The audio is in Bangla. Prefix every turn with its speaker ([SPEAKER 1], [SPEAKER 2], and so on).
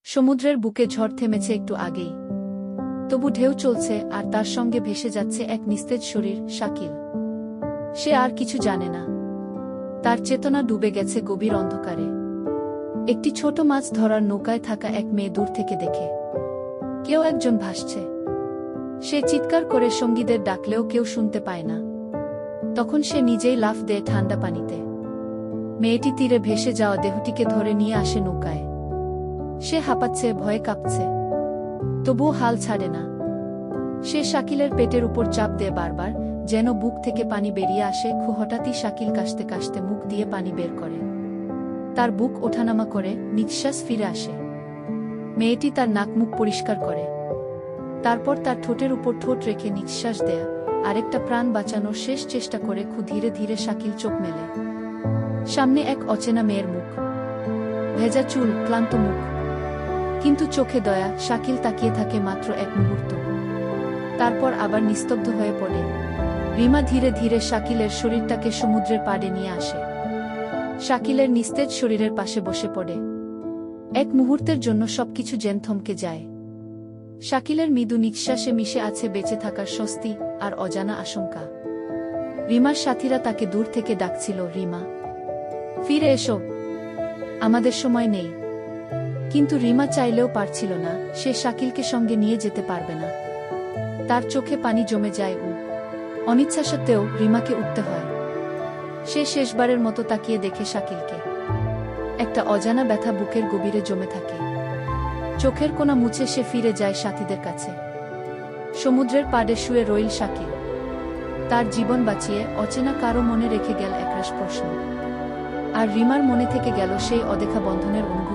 [SPEAKER 1] সমুদ্রের বুকে ঝড় থেমেছে একটু আগেই, তবু ঢেউ চলছে আর তার সঙ্গে ভেসে যাচ্ছে এক নিস্তেজ শরীর, শাকিল। সে আর কিছু জানে না, তার চেতনা ডুবে গেছে গভীর অন্ধকারে। একটি ছোট মাছ ধরার নৌকায় থাকা এক মেয়ে দূর থেকে দেখে কেউ একজন ভাসছে। সে চিৎকার করে সঙ্গীদের ডাকলেও কেউ শুনতে পায় না। তখন সে নিজেই লাফ দেয় ঠান্ডা পানিতে। মেয়েটি তীরে ভেসে যাওয়া দেহটিকে ধরে নিয়ে আসে নৌকায়। সে হাঁপাচ্ছে, ভয়ে কাঁপছে, তবুও হাল ছাড়ে না। সে শাকিলের পেটের উপর চাপ দেয় বারবার, যেন বুক থেকে পানি বেরিয়ে আসে। হঠাৎই শাকিল কাশতে কাশতে মুখ দিয়ে পানি বের করে। তার বুক ওঠানামা করে, নিঃশ্বাস ফিরে আসে। মেয়েটি তার নাক মুখ পরিষ্কার করে, তারপর তার ঠোঁটের উপর ঠোঁট রেখে নিঃশ্বাস দেয়া, আরেকটা প্রাণ বাঁচানোর শেষ চেষ্টা করে। ধীরে ধীরে শাকিল চোখ মেলে। সামনে এক অচেনা মেয়ের মুখ, ভেজা চুল, ক্লান্ত মুখ, কিন্তু চোখে দয়া। শাকিল তাকিয়ে থাকে মাত্র এক মুহূর্ত, তারপর আবার নিস্তব্ধ হয়ে পড়ে। রিমা ধীরে ধীরে শাকিলের শরীরটাকে সমুদ্রের পাড়ে নিয়ে আসে। শাকিলের নিস্তেজ শরীরের পাশে বসে পড়ে। এক মুহূর্তের জন্য সবকিছু যেন থমকে যায়। শাকিলের মৃদু নিঃশ্বাসে মিশে আছে বেঁচে থাকার স্বস্তি আর অজানা আশঙ্কা। রিমার সাথীরা তাকে দূর থেকে ডাকছিল, রিমা, ফিরে এসো, আমাদের সময় নেই। কিন্তু রিমা চাইলেও পারছিল না, সে শাকিলকে সঙ্গে নিয়ে যেতে পারবে না। তার চোখে পানি জমে যায়। অনিচ্ছা সত্ত্বেও রিমাকে উঠতে হয়। সে শেষবারের মতো তাকিয়ে দেখে শাকিলকে। একটা অজানা ব্যথা বুকের গভীরে জমে থাকে। চোখের কোণা মুছে সে ফিরে যায় সাথীদের কাছে। সমুদ্রের পাড়ে শুয়ে রইল শাকিল। তার জীবন বাঁচিয়ে অচেনা কারো মনে রেখে গেল একরাশ প্রশ্ন। আর রিমার মনে থেকে গেল সেই অদেখা বন্ধনের অনুভূতি।